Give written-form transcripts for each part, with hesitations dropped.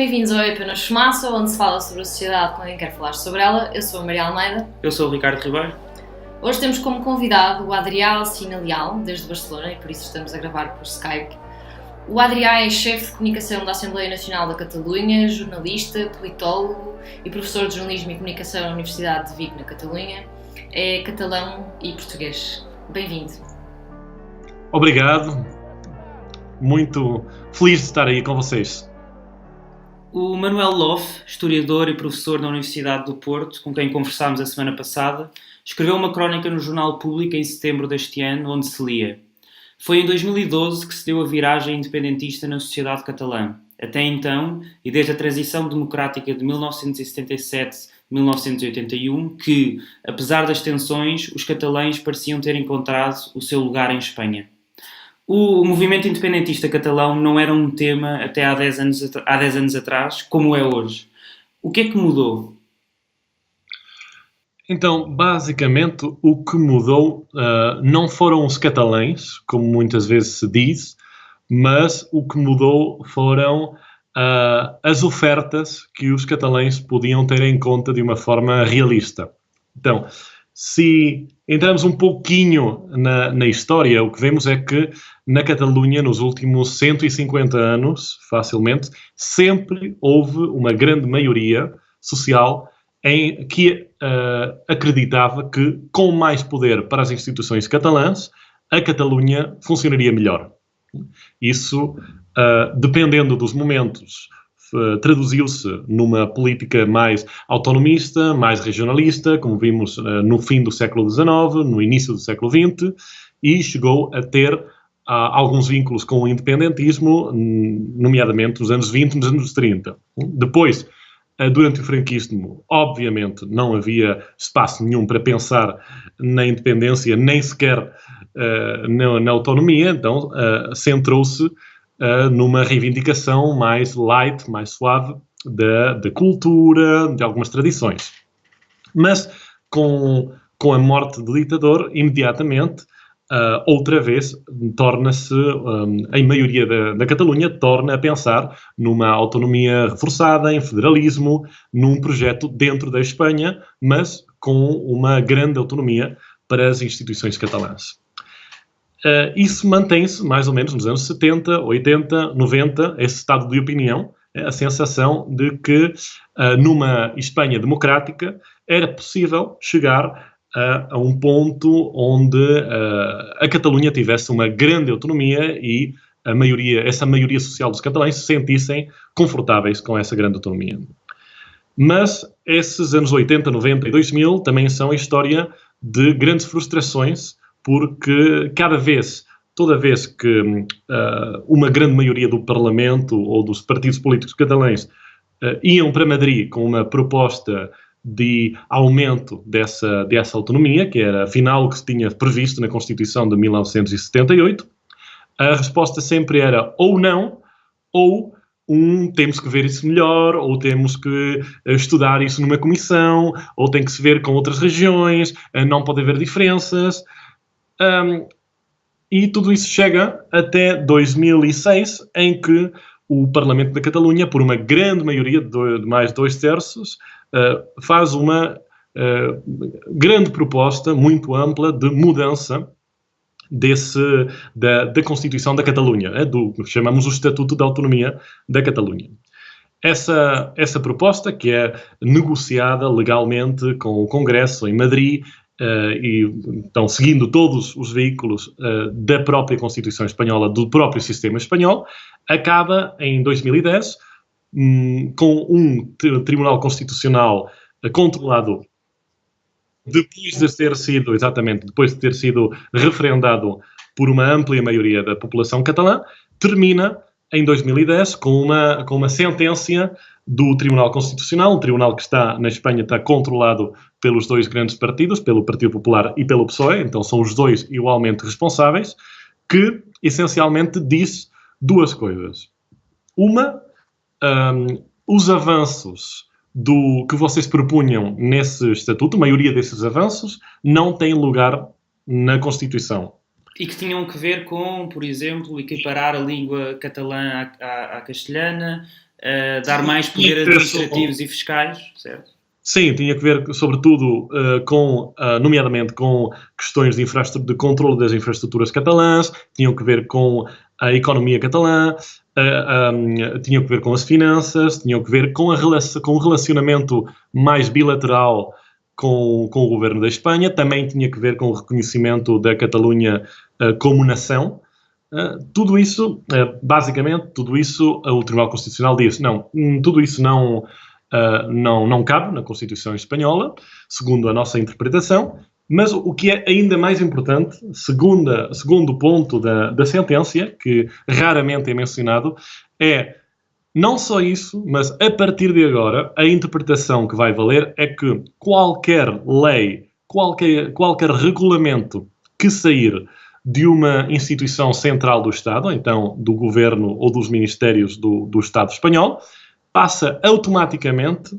bem-vindos ao Apenas Fumaça, onde se fala sobre a sociedade com quem quer falar sobre ela. Eu sou a Maria Almeida. Eu sou o Ricardo Ribeiro. Hoje temos como convidado o Adrià Alsina Leal, desde Barcelona, e por isso estamos a gravar por Skype. O Adrià é chefe de comunicação da Assembleia Nacional da Catalunha, jornalista, politólogo e professor de jornalismo e comunicação na Universidade de Vigo, na Catalunha. É catalão e português. Bem-vindo. Obrigado. Muito feliz de estar aí com vocês. O Manuel Loff, historiador e professor na Universidade do Porto, com quem conversámos a semana passada, escreveu uma crónica no Jornal Público em setembro deste ano, onde se lia: foi em 2012 que se deu a viragem independentista na sociedade catalã. Até então, e desde a transição democrática de 1977-1981, que, apesar das tensões, os catalães pareciam ter encontrado o seu lugar em Espanha. O movimento independentista catalão não era um tema até há 10 anos atrás, como é hoje. O que é que mudou? Então, basicamente, o que mudou não foram os catalães, como muitas vezes se diz, mas o que mudou foram as ofertas que os catalães podiam ter em conta de uma forma realista. Então, se entramos um pouquinho na história, o que vemos é que na Catalunha, nos últimos 150 anos, facilmente, sempre houve uma grande maioria social que acreditava que, com mais poder para as instituições catalãs, a Catalunha funcionaria melhor. Isso, dependendo dos momentos, traduziu-se numa política mais autonomista, mais regionalista, como vimos no fim do século XIX, no início do século XX, e chegou a ter alguns vínculos com o independentismo, nomeadamente nos anos 20 e nos anos 30. Depois, durante o franquismo, obviamente, não havia espaço nenhum para pensar na independência, nem sequer na autonomia, então centrou-se numa reivindicação mais light, mais suave da cultura, de algumas tradições. Mas, com a morte do ditador, imediatamente, outra vez, torna-se, a maioria da Catalunha torna a pensar numa autonomia reforçada, em federalismo, num projeto dentro da Espanha, mas com uma grande autonomia para as instituições catalãs. Isso mantém-se mais ou menos nos anos 70, 80, 90, esse estado de opinião, a sensação de que numa Espanha democrática era possível chegar a um ponto onde a Catalunha tivesse uma grande autonomia e essa maioria social dos catalães se sentissem confortáveis com essa grande autonomia. Mas esses anos 80, 90 e 2000 também são a história de grandes frustrações, porque toda vez que uma grande maioria do Parlamento ou dos partidos políticos catalães iam para Madrid com uma proposta de aumento dessa autonomia, que era afinal o que se tinha previsto na Constituição de 1978, a resposta sempre era ou não, ou temos que ver isso melhor, ou temos que estudar isso numa comissão, ou tem que se ver com outras regiões, não pode haver diferenças. E tudo isso chega até 2006, em que o Parlamento da Catalunha, por uma grande maioria de mais de 2/3, faz uma grande proposta, muito ampla, de mudança da Constituição da Catalunha, do que chamamos o Estatuto de Autonomia da Catalunha. Essa proposta, que é negociada legalmente com o Congresso em Madrid, então seguindo todos os veículos da própria Constituição espanhola, do próprio sistema espanhol, acaba em 2010 com um Tribunal Constitucional controlado depois de ter sido referendado por uma ampla maioria da população catalã, termina em 2010 com uma sentença do Tribunal Constitucional, um tribunal que na Espanha está controlado pelos dois grandes partidos, pelo Partido Popular e pelo PSOE, então são os dois igualmente responsáveis, que essencialmente diz duas coisas. Uma, os avanços que vocês propunham nesse estatuto, a maioria desses avanços, não tem lugar na Constituição. E que tinham que ver com, por exemplo, equiparar a língua catalã à castelhana, dar mais poder administrativos e fiscais, certo? Sim, tinha que ver, sobretudo, nomeadamente com questões de controle das infraestruturas catalãs, tinham que ver com a economia catalã, tinham que ver com as finanças, tinham que ver com o relacionamento mais bilateral com o governo da Espanha, também tinha que ver com o reconhecimento da Catalunha como nação. Tudo isso, basicamente, o Tribunal Constitucional diz, não, tudo isso não cabe na Constituição Espanhola, segundo a nossa interpretação, mas o que é ainda mais importante, segundo ponto da sentença, que raramente é mencionado, é não só isso, mas a partir de agora, a interpretação que vai valer é que qualquer lei, qualquer regulamento que sair de uma instituição central do Estado, então do governo ou dos ministérios do Estado espanhol, passa automaticamente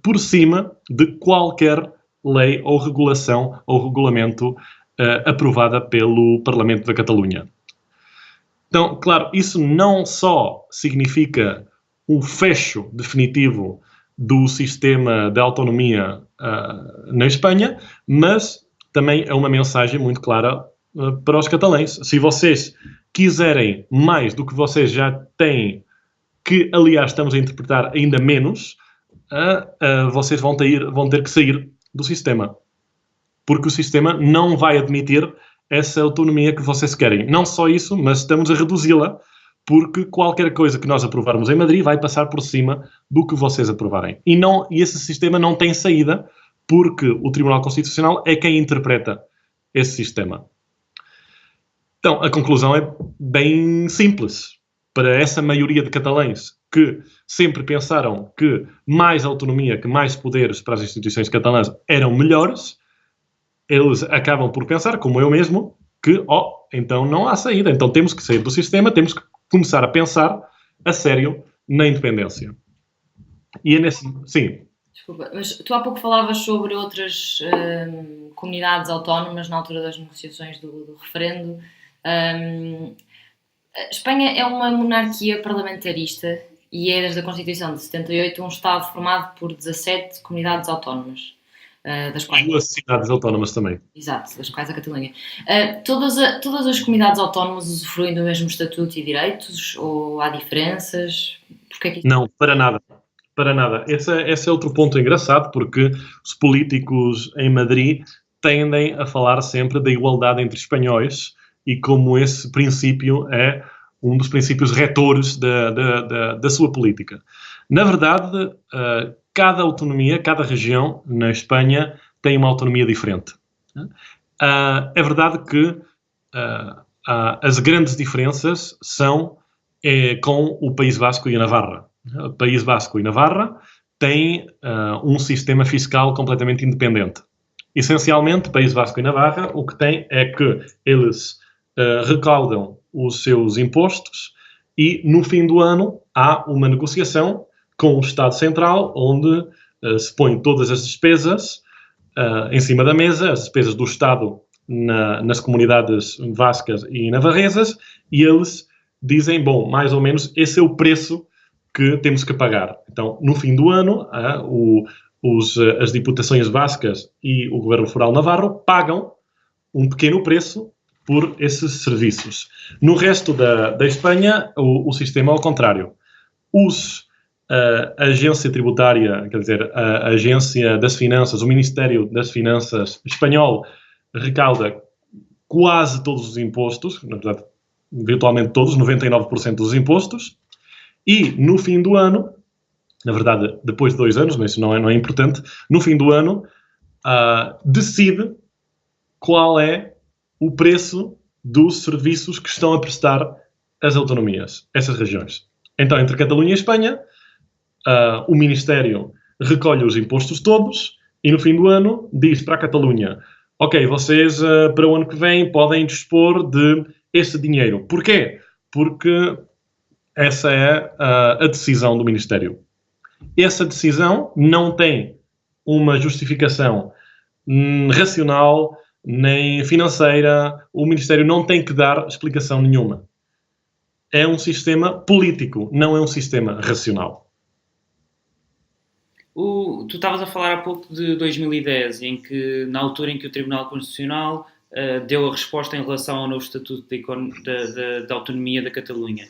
por cima de qualquer lei ou regulação ou regulamento aprovada pelo Parlamento da Catalunha. Então, claro, isso não só significa um fecho definitivo do sistema de autonomia na Espanha, mas também é uma mensagem muito clara para os catalães. Se vocês quiserem mais do que vocês já têm, que, aliás, estamos a interpretar ainda menos, vocês vão ter que sair do sistema. Porque o sistema não vai admitir essa autonomia que vocês querem. Não só isso, mas estamos a reduzi-la, porque qualquer coisa que nós aprovarmos em Madrid vai passar por cima do que vocês aprovarem. E esse sistema não tem saída, porque o Tribunal Constitucional é quem interpreta esse sistema. Então, a conclusão é bem simples. Para essa maioria de catalães que sempre pensaram que mais autonomia, que mais poderes para as instituições catalãs eram melhores, eles acabam por pensar, como eu mesmo, que, então não há saída. Então temos que sair do sistema, temos que começar a pensar a sério na independência. E é nesse... Sim. Desculpa, mas tu há pouco falavas sobre outras comunidades autónomas na altura das negociações do referendo. A Espanha é uma monarquia parlamentarista e é, desde a Constituição de 78, um Estado formado por 17 comunidades autónomas. Das quais... Duas cidades autónomas também. Exato, das quais a Catalunha. Todas as comunidades autónomas usufruem do mesmo estatuto e direitos? Ou há diferenças? Não, para nada. Para nada. Esse é outro ponto engraçado, porque os políticos em Madrid tendem a falar sempre da igualdade entre espanhóis e como esse princípio é um dos princípios retores da sua política. Na verdade, cada autonomia, cada região na Espanha tem uma autonomia diferente. É verdade que as grandes diferenças são com o País Vasco e a Navarra. O País Vasco e Navarra têm um sistema fiscal completamente independente. Essencialmente, o País Vasco e Navarra o que tem é que eles recaudam os seus impostos e, no fim do ano, há uma negociação com o Estado Central, onde se põem todas as despesas em cima da mesa, as despesas do Estado nas comunidades vascas e navarresas, e eles dizem, bom, mais ou menos, esse é o preço que temos que pagar. Então, no fim do ano, as diputações vascas e o Governo Foral Navarro pagam um pequeno preço por esses serviços. No resto da Espanha, o sistema é ao contrário. A agência tributária, quer dizer, a agência das finanças, o Ministério das Finanças espanhol recauda quase todos os impostos, na verdade, virtualmente todos, 99% dos impostos, e no fim do ano, na verdade, depois de 2 anos, mas isso não é importante, no fim do ano, decide qual é o preço dos serviços que estão a prestar as autonomias, essas regiões. Então, entre Catalunha e Espanha, o Ministério recolhe os impostos todos e, no fim do ano, diz para a Catalunha, ok, vocês para o ano que vem podem dispor de esse dinheiro. Porquê? Porque essa é a decisão do Ministério. Essa decisão não tem uma justificação racional nem financeira. O Ministério não tem que dar explicação nenhuma. é um sistema político, não é um sistema racional. Tu estavas a falar há pouco de 2010, na altura em que o Tribunal Constitucional deu a resposta em relação ao novo Estatuto da Autonomia da Catalunha.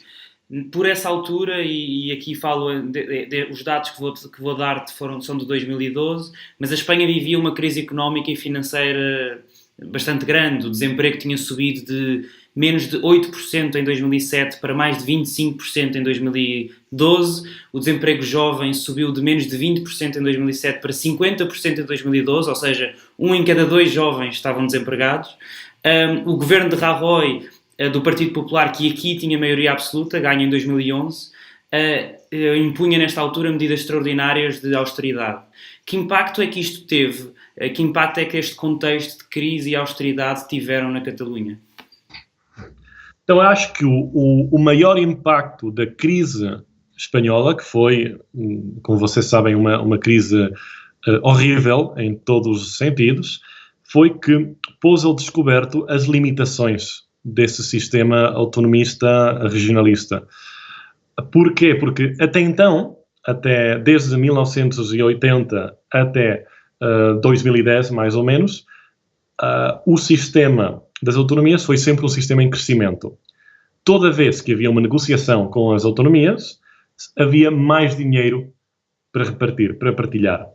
Por essa altura, e aqui falo, os dados que vou dar são de 2012, mas a Espanha vivia uma crise económica e financeira bastante grande. O desemprego tinha subido de menos de 8% em 2007 para mais de 25% em 2012. O desemprego jovem subiu de menos de 20% em 2007 para 50% em 2012, ou seja, 1 em cada 2 jovens estavam desempregados. O governo de Rajoy, do Partido Popular, que aqui tinha maioria absoluta, ganha em 2011, impunha nesta altura medidas extraordinárias de austeridade. Que impacto é que isto teve? Que impacto é que este contexto de crise e austeridade tiveram na Catalunha? Então, acho que o maior impacto da crise espanhola, que foi, como vocês sabem, uma crise horrível em todos os sentidos, foi que pôs ao descoberto as limitações desse sistema autonomista regionalista. Porquê? Porque até então, desde 1980 até 2010, mais ou menos, o sistema das autonomias foi sempre um sistema em crescimento. Toda vez que havia uma negociação com as autonomias, havia mais dinheiro para repartir, para partilhar.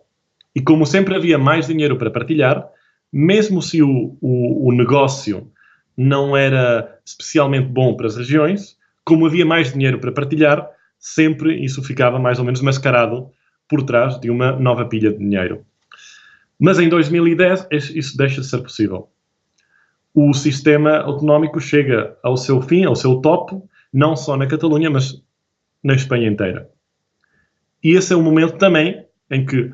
E como sempre havia mais dinheiro para partilhar, mesmo se o negócio não era especialmente bom para as regiões, como havia mais dinheiro para partilhar, sempre isso ficava mais ou menos mascarado por trás de uma nova pilha de dinheiro. Mas em 2010 isso deixa de ser possível. O sistema autonómico chega ao seu fim, ao seu topo, não só na Catalunha, mas na Espanha inteira. E esse é o momento também em que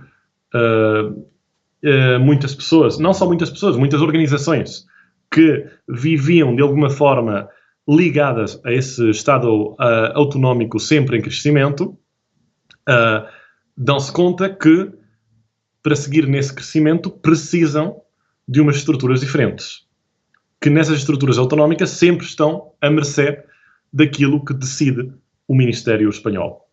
muitas pessoas, não só muitas pessoas, muitas organizações que viviam de alguma forma ligadas a esse Estado autonómico sempre em crescimento, dão-se conta que para seguir nesse crescimento precisam de umas estruturas diferentes. Que nessas estruturas autonómicas sempre estão à mercê daquilo que decide o Ministério espanhol.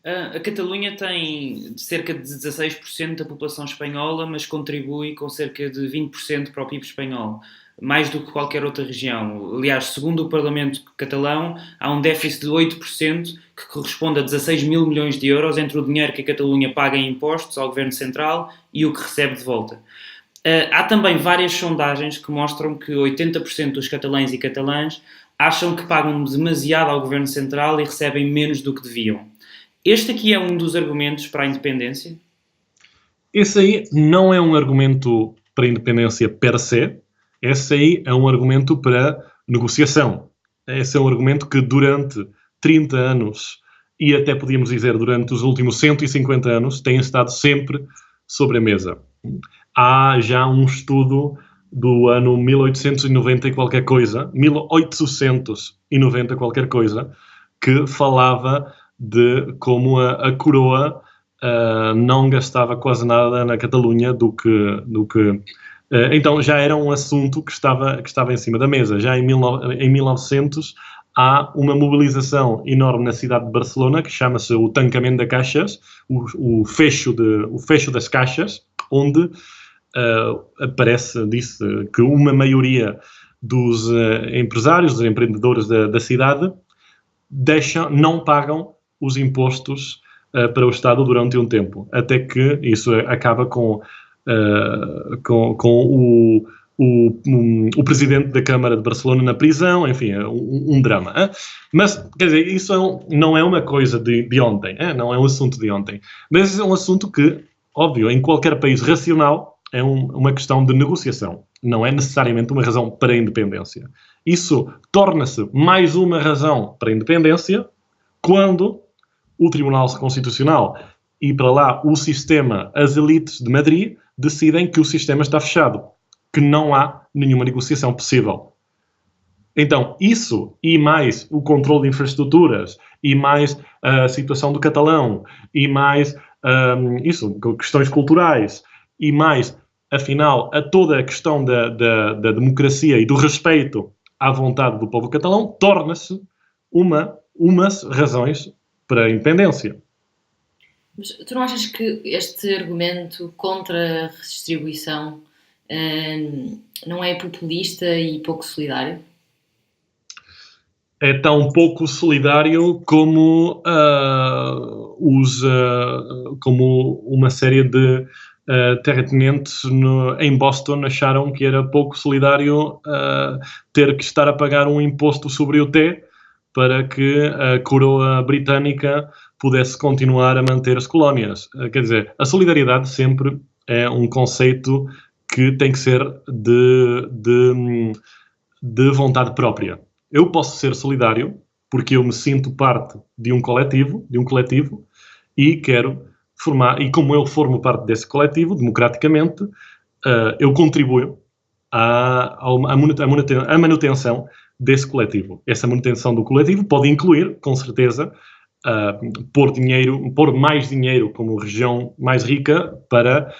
A Catalunha tem cerca de 16% da população espanhola, mas contribui com cerca de 20% para o PIB espanhol, mais do que qualquer outra região. Aliás, segundo o Parlamento catalão, há um déficit de 8%, que corresponde a 16 mil milhões de euros entre o dinheiro que a Catalunha paga em impostos ao Governo Central e o que recebe de volta. Há também várias sondagens que mostram que 80% dos catalães e catalãs acham que pagam demasiado ao Governo Central e recebem menos do que deviam. Este aqui é um dos argumentos para a independência? Esse aí não é um argumento para a independência per se. Esse aí é um argumento para negociação. Esse é um argumento que durante 30 anos, e até podíamos dizer durante os últimos 150 anos, tem estado sempre sobre a mesa. Há já um estudo do ano 1890 e qualquer coisa, 1890 qualquer coisa, que falava de como a coroa não gastava quase nada na Catalunha do que então já era um assunto que estava em cima da mesa. Já em 1900 há uma mobilização enorme na cidade de Barcelona que chama-se o tancamento de caixas, o fecho das caixas, onde disse que uma maioria dos empresários, dos empreendedores da cidade não pagam os impostos para o Estado durante um tempo, até que isso acaba com o presidente da Câmara de Barcelona na prisão, enfim, é um drama. Mas, quer dizer, isso não é uma coisa de ontem, não é um assunto de ontem, mas é um assunto que, óbvio, em qualquer país racional é uma questão de negociação, não é necessariamente uma razão para a independência. Isso torna-se mais uma razão para a independência quando o Tribunal Constitucional e para lá o sistema, as elites de Madrid, decidem que o sistema está fechado, que não há nenhuma negociação possível. Então, isso e mais o controle de infraestruturas e mais a situação do catalão e mais questões culturais e mais, afinal, toda a questão da democracia e do respeito à vontade do povo catalão torna-se umas razões para a independência. Mas tu não achas que este argumento contra a redistribuição não é populista e pouco solidário? É tão pouco solidário como, como uma série de terratenentes em Boston acharam que era pouco solidário ter que estar a pagar um imposto sobre o té para que a coroa britânica pudesse continuar a manter as colónias. Quer dizer, a solidariedade sempre é um conceito que tem que ser de vontade própria. Eu posso ser solidário porque eu me sinto parte de um coletivo, e quero formar, e como eu formo parte desse coletivo, democraticamente, eu contribuo à manutenção desse coletivo. Essa manutenção do coletivo pode incluir, com certeza, pôr mais dinheiro como região mais rica para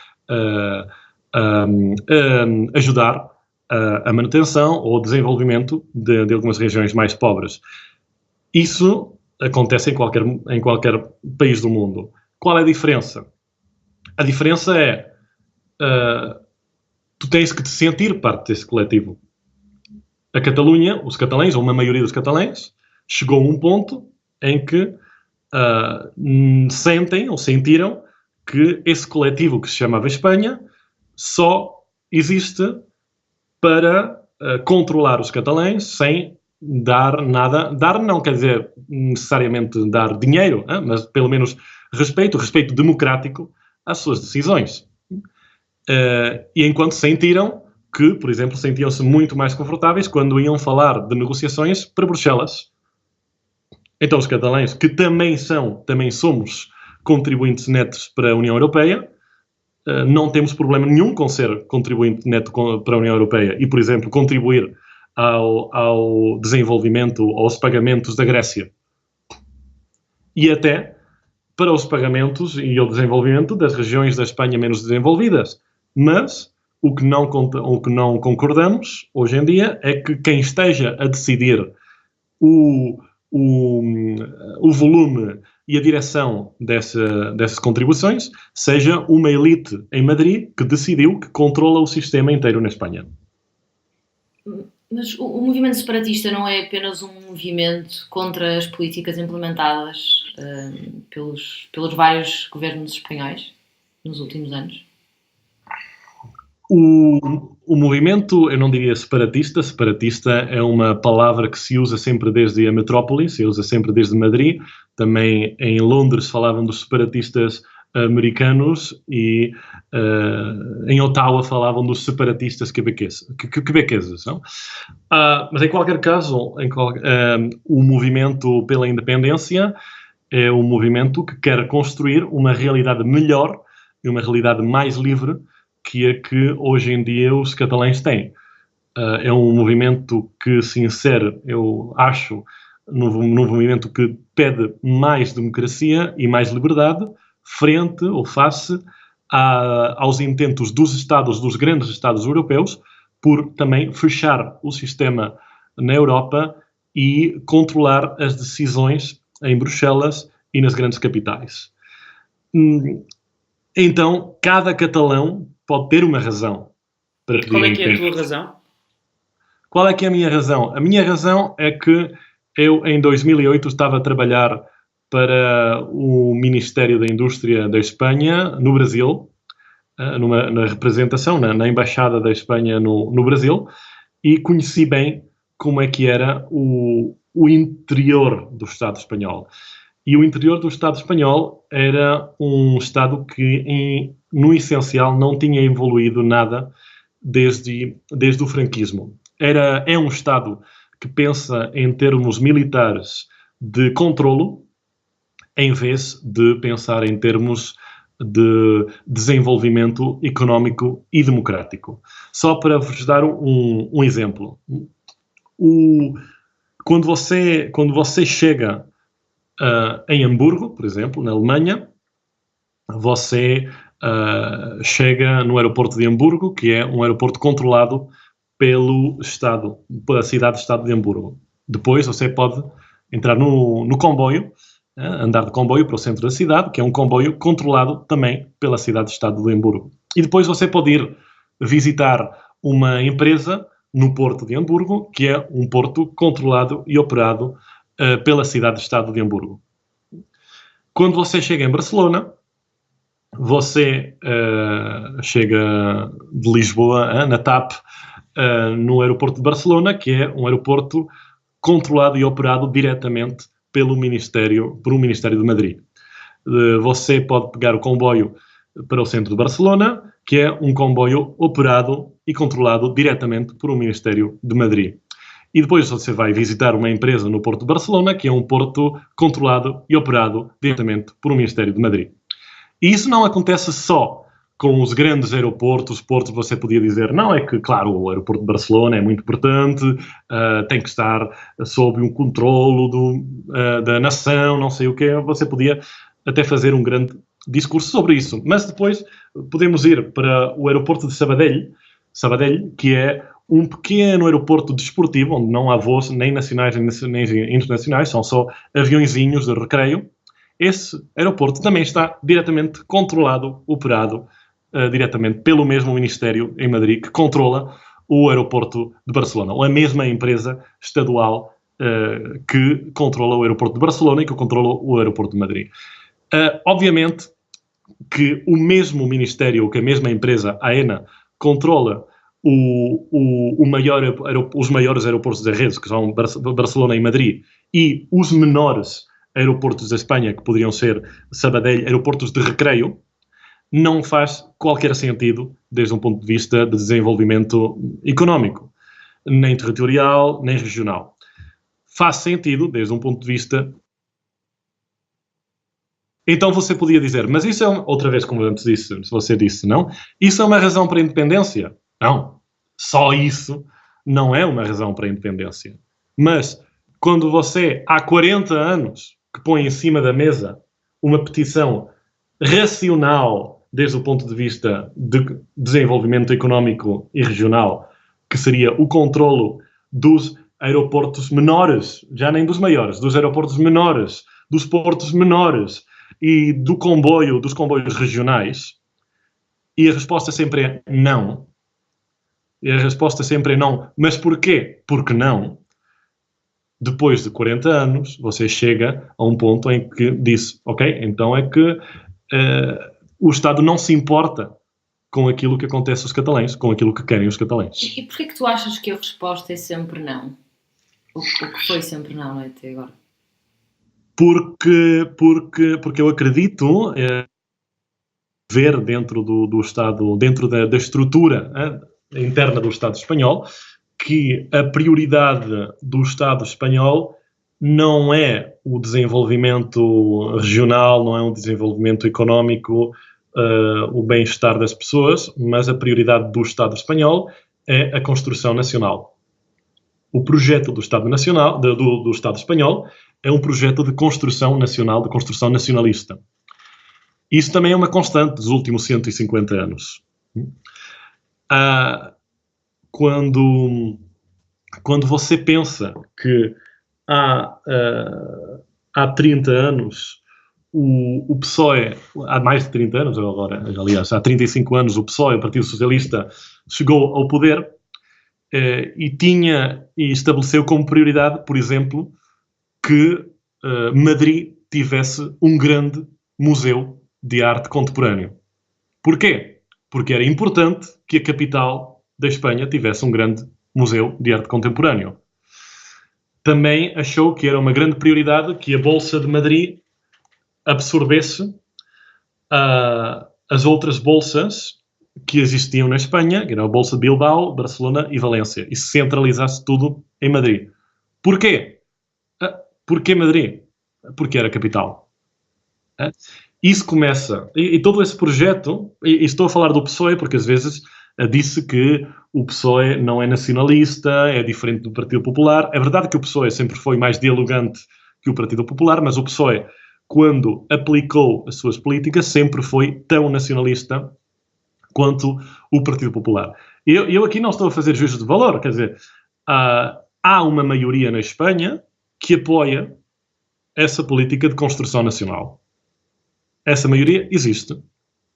ajudar a manutenção ou desenvolvimento de algumas regiões mais pobres. Isso acontece em qualquer país do mundo. Qual é a diferença? A diferença é tu tens que te sentir parte desse coletivo. A Catalunha, os catalães, ou uma maioria dos catalães, chegou a um ponto em que sentem ou sentiram que esse coletivo que se chamava Espanha só existe para controlar os catalães sem dar nada. Dar não quer dizer necessariamente dar dinheiro, mas pelo menos respeito democrático às suas decisões. E enquanto sentiram que, por exemplo, sentiam-se muito mais confortáveis quando iam falar de negociações para Bruxelas. Então os catalães, que também somos contribuintes netos para a União Europeia, não temos problema nenhum com ser contribuinte neto para a União Europeia e, por exemplo, contribuir ao desenvolvimento, aos pagamentos da Grécia. E até para os pagamentos e ao desenvolvimento das regiões da Espanha menos desenvolvidas. Mas o que não concordamos hoje em dia é que quem esteja a decidir o volume e a direção dessas contribuições seja uma elite em Madrid que decidiu que controla o sistema inteiro na Espanha. Mas o movimento separatista não é apenas um movimento contra as políticas implementadas pelos vários governos espanhóis nos últimos anos? O movimento, eu não diria separatista. Separatista é uma palavra que se usa sempre desde a metrópole, se usa sempre desde Madrid. Também em Londres falavam dos separatistas americanos e em Ottawa falavam dos separatistas quebequeses. Não? Mas em qualquer caso, o movimento pela independência é um movimento que quer construir uma realidade melhor e uma realidade mais livre que a que hoje em dia os catalães têm. É um movimento que se insere, eu acho, num movimento que pede mais democracia e mais liberdade frente ou face aos intentos dos grandes Estados europeus, por também fechar o sistema na Europa e controlar as decisões em Bruxelas e nas grandes capitais. Então, cada catalão pode ter uma razão para pedir Qual é que é a tua razão? Qual é que é a minha razão? A minha razão é que eu, em 2008, estava a trabalhar para o Ministério da Indústria da Espanha, no Brasil, na representação, na Embaixada da Espanha no Brasil, e conheci bem como é que era o interior do Estado espanhol. E o interior do Estado espanhol era um Estado que, no essencial, não tinha evoluído nada desde o franquismo. É um Estado que pensa em termos militares de controlo, em vez de pensar em termos de desenvolvimento económico e democrático. Só para vos dar um exemplo. Quando você chega em Hamburgo, por exemplo, na Alemanha, você chega no aeroporto de Hamburgo, que é um aeroporto controlado pela cidade-estado de Hamburgo. Depois você pode entrar no comboio, andar de comboio para o centro da cidade, que é um comboio controlado também pela cidade-estado de Hamburgo. E depois você pode ir visitar uma empresa no Porto de Hamburgo, que é um porto controlado e operado pela cidade-estado de Hamburgo. Quando você chega em Barcelona, você chega de Lisboa, na TAP, no aeroporto de Barcelona, que é um aeroporto controlado e operado diretamente por um Ministério de Madrid. Você pode pegar o comboio para o centro de Barcelona, que é um comboio operado e controlado diretamente por um Ministério de Madrid. E depois você vai visitar uma empresa no Porto de Barcelona, que é um porto controlado e operado diretamente por um Ministério de Madrid. E isso não acontece só com os grandes aeroportos, portos, você podia dizer, não, é que, claro, o aeroporto de Barcelona é muito importante, tem que estar sob um controlo da nação, não sei o quê. Você podia até fazer um grande discurso sobre isso. Mas depois podemos ir para o aeroporto de Sabadell, que é um pequeno aeroporto desportivo, onde não há voos nem nacionais nem internacionais, são só aviõezinhos de recreio. Esse aeroporto também está diretamente controlado, operado diretamente pelo mesmo Ministério em Madrid, que controla o aeroporto de Barcelona, ou a mesma empresa estadual que controla o aeroporto de Barcelona e que controla o aeroporto de Madrid. Obviamente que o mesmo Ministério, que a mesma empresa, a AENA, controla os maiores aeroportos da rede, que são Barcelona e Madrid, e os menores aeroportos da Espanha, que poderiam ser Sabadell, aeroportos de recreio, não faz qualquer sentido desde um ponto de vista de desenvolvimento económico, nem territorial, nem regional. Faz sentido desde um ponto de vista... Então você podia dizer, mas isso é, outra vez como antes disse, você disse, não? Isso é uma razão para a independência? Não. Só isso não é uma razão para a independência. Mas quando você, há 40 anos, que põe em cima da mesa uma petição racional desde o ponto de vista de desenvolvimento económico e regional, que seria o controlo dos aeroportos menores, já nem dos maiores, dos aeroportos menores, dos portos menores e dos comboios regionais, e a resposta sempre é não. E a resposta sempre é não. Mas porquê? Porque não. Depois de 40 anos, você chega a um ponto em que diz, ok, então é que o Estado não se importa com aquilo que acontece aos catalães, com aquilo que querem os catalães. E porquê que tu achas que a resposta é sempre não? O que foi sempre não, até agora? Porque eu acredito ver dentro do Estado, dentro da estrutura interna do Estado espanhol, que a prioridade do Estado espanhol não é o desenvolvimento regional, não é um desenvolvimento económico, o bem-estar das pessoas, mas a prioridade do Estado espanhol é a construção nacional. O projeto do Estado nacional, do Estado espanhol, é um projeto de construção nacional, de construção nacionalista. Isso também é uma constante dos últimos 150 anos. Quando você pensa que há 30 anos o PSOE, há mais de 30 anos agora, aliás, há 35 anos o PSOE, o Partido Socialista, chegou ao poder e estabeleceu como prioridade, por exemplo, que Madrid tivesse um grande museu de arte contemporâneo. Porquê? Porque era importante que a capital da Espanha tivesse um grande museu de arte contemporâneo. Também achou que era uma grande prioridade que a Bolsa de Madrid absorvesse as outras bolsas que existiam na Espanha, que era a Bolsa de Bilbao, Barcelona e Valência, e se centralizasse tudo em Madrid. Porquê? Porquê Madrid? Porque era a capital. Isso começa, e todo esse projeto, e estou a falar do PSOE porque às vezes disse que o PSOE não é nacionalista, é diferente do Partido Popular. É verdade que o PSOE sempre foi mais dialogante que o Partido Popular, mas o PSOE, quando aplicou as suas políticas, sempre foi tão nacionalista quanto o Partido Popular. Eu aqui não estou a fazer juízo de valor, quer dizer, há uma maioria na Espanha que apoia essa política de construção nacional. Essa maioria existe.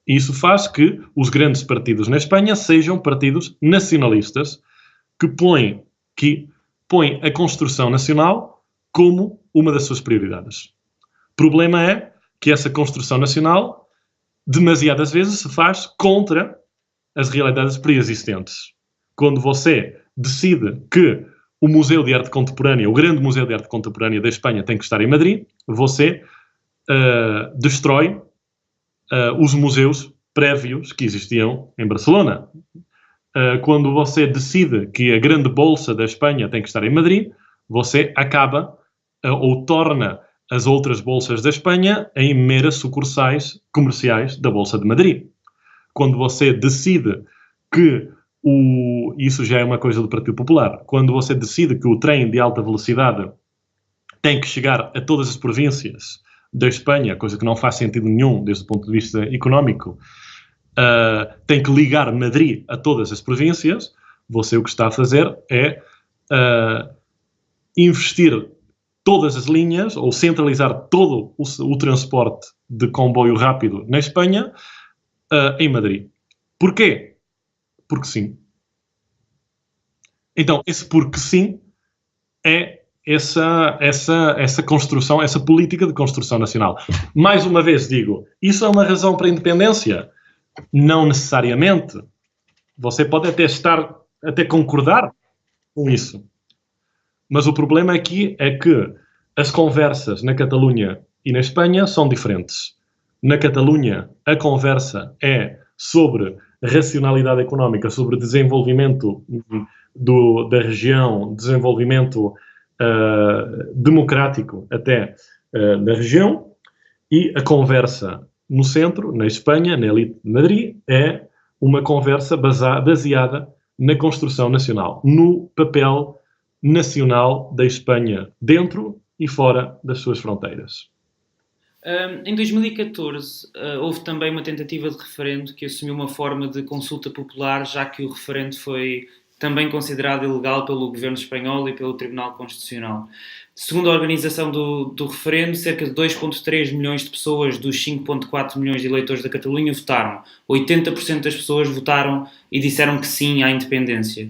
E isso faz que os grandes partidos na Espanha sejam partidos nacionalistas que põem a construção nacional como uma das suas prioridades. O problema é que essa construção nacional demasiadas vezes se faz contra as realidades pré-existentes. Quando você decide que o Museu de Arte Contemporânea, o grande Museu de Arte Contemporânea da Espanha tem que estar em Madrid, você destrói os museus prévios que existiam em Barcelona. Quando você decide que a grande bolsa da Espanha tem que estar em Madrid, você acaba ou torna as outras bolsas da Espanha em meras sucursais comerciais da Bolsa de Madrid. Quando você decide que isso já é uma coisa do Partido Popular, quando você decide que o trem de alta velocidade tem que chegar a todas as províncias da Espanha, coisa que não faz sentido nenhum desde o ponto de vista económico, tem que ligar Madrid a todas as províncias, você o que está a fazer é investir todas as linhas, ou centralizar todo o transporte de comboio rápido na Espanha em Madrid. Porquê? Porque sim. Então, esse porque sim é essa construção, essa política de construção nacional. Mais uma vez digo, isso é uma razão para a independência? Não necessariamente. Você pode até concordar com isso. Mas o problema aqui é que as conversas na Catalunha e na Espanha são diferentes. Na Catalunha, a conversa é sobre racionalidade económica, sobre desenvolvimento da região, desenvolvimento democrático até da região, e a conversa no centro, na Espanha, na elite de Madrid, é uma conversa baseada na construção nacional, no papel nacional da Espanha, dentro e fora das suas fronteiras. Em 2014, houve também uma tentativa de referendo que assumiu uma forma de consulta popular, já que o referendo foi também considerado ilegal pelo governo espanhol e pelo Tribunal Constitucional. Segundo a organização do referendo, cerca de 2,3 milhões de pessoas dos 5,4 milhões de eleitores da Catalunha votaram. 80% das pessoas votaram e disseram que sim à independência.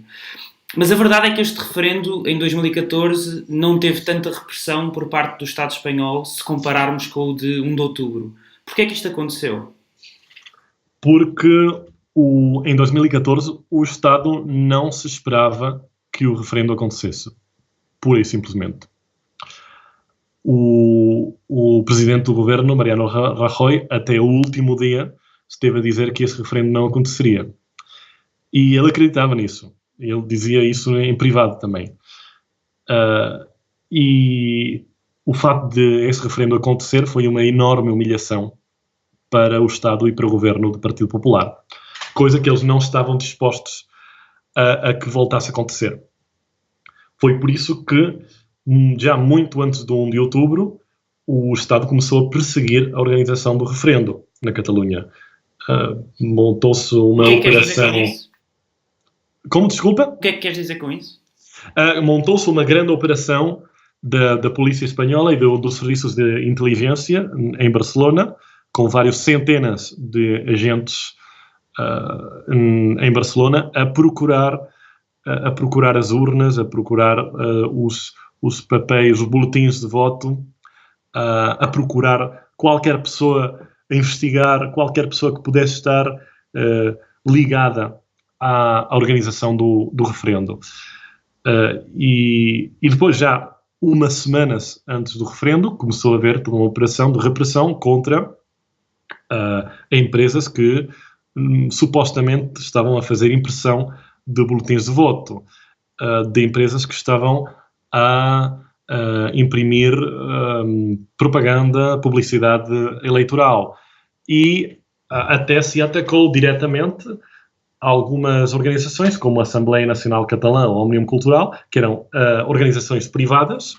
Mas a verdade é que este referendo, em 2014, não teve tanta repressão por parte do Estado espanhol se compararmos com o de 1 de outubro. Porquê é que isto aconteceu? Porque em 2014 o Estado não se esperava que o referendo acontecesse. Pura e simplesmente. O presidente do governo, Mariano Rajoy, até o último dia esteve a dizer que esse referendo não aconteceria. E ele acreditava nisso. Ele dizia isso em privado também. E o facto de esse referendo acontecer foi uma enorme humilhação para o Estado e para o governo do Partido Popular. Coisa que eles não estavam dispostos a que voltasse a acontecer. Foi por isso que, já muito antes do 1 de outubro, o Estado começou a perseguir a organização do referendo na Catalunha. Montou-se uma operação... Como, desculpa? O que é que queres dizer com isso? Montou-se uma grande operação da polícia espanhola e dos serviços de inteligência em Barcelona, com várias centenas de agentes em Barcelona a procurar as urnas, a procurar os papéis, os boletins de voto, a procurar qualquer pessoa, a investigar qualquer pessoa que pudesse estar ligada à organização do referendo. E depois, já umas semanas antes do referendo, começou a haver toda uma operação de repressão contra empresas que supostamente estavam a fazer impressão de boletins de voto, de empresas que estavam a imprimir propaganda, publicidade eleitoral. E até se atacou diretamente algumas organizações, como a Assembleia Nacional Catalã ou a Òmnium Cultural, que eram organizações privadas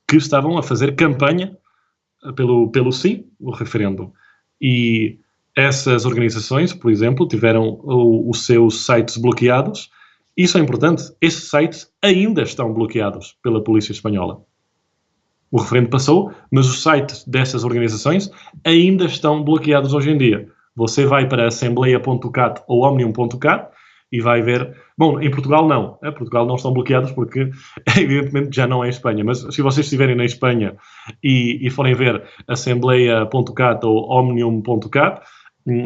que estavam a fazer campanha pelo sim, o referendo. E essas organizações, por exemplo, tiveram os seus sites bloqueados. Isso é importante. Esses sites ainda estão bloqueados pela polícia espanhola. O referendo passou, mas os sites dessas organizações ainda estão bloqueados hoje em dia. Você vai para assembleia.cat ou omnium.cat e vai ver... Bom, em Portugal não. Em Portugal não estão bloqueados porque, evidentemente, já não é Espanha. Mas se vocês estiverem na Espanha e forem ver assembleia.cat ou omnium.cat,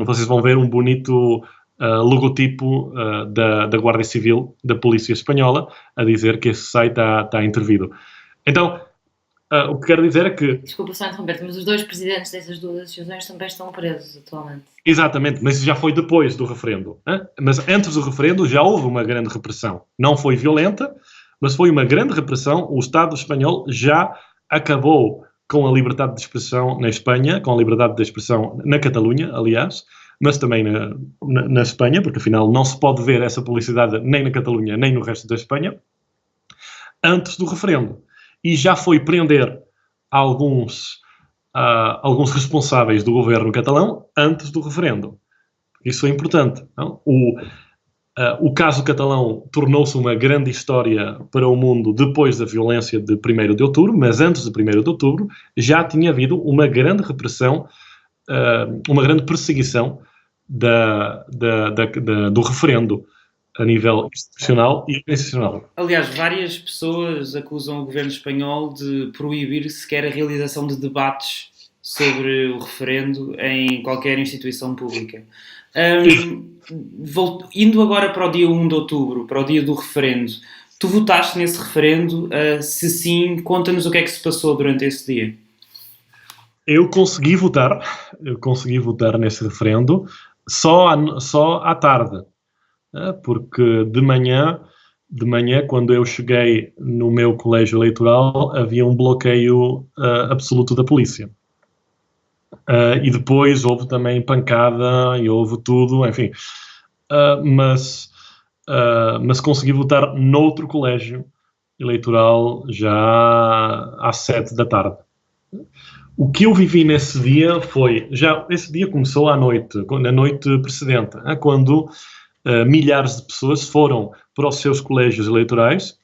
vocês vão ver um bonito logotipo da Guarda Civil, da Polícia Espanhola, a dizer que esse site está intervido. Então, o que quero dizer é que... Desculpa só interromper-te, mas os 2 presidentes dessas 2 associações também estão presos atualmente. Exatamente, mas isso já foi depois do referendo. Mas antes do referendo já houve uma grande repressão. Não foi violenta, mas foi uma grande repressão. O Estado espanhol já acabou com a liberdade de expressão na Espanha, com a liberdade de expressão na Catalunha, aliás, mas também na Espanha, porque afinal não se pode ver essa publicidade nem na Catalunha nem no resto da Espanha, antes do referendo. E já foi prender alguns responsáveis do governo catalão antes do referendo. Isso é importante. Não? O caso catalão tornou-se uma grande história para o mundo depois da violência de 1º de outubro, mas antes de 1º de outubro já tinha havido uma grande repressão, uma grande perseguição do referendo a nível institucional e organizacional. Aliás, várias pessoas acusam o governo espanhol de proibir sequer a realização de debates sobre o referendo em qualquer instituição pública. Indo agora para o dia 1 de outubro, para o dia do referendo, tu votaste nesse referendo? Se sim, conta-nos o que é que se passou durante esse dia. Eu consegui votar nesse referendo só à tarde. Porque de manhã, quando eu cheguei no meu colégio eleitoral, havia um bloqueio absoluto da polícia. E depois houve também pancada e houve tudo, enfim. Mas consegui votar noutro colégio eleitoral já às 7 da tarde. O que eu vivi nesse dia foi... Esse dia começou na noite precedente, quando... milhares de pessoas foram para os seus colégios eleitorais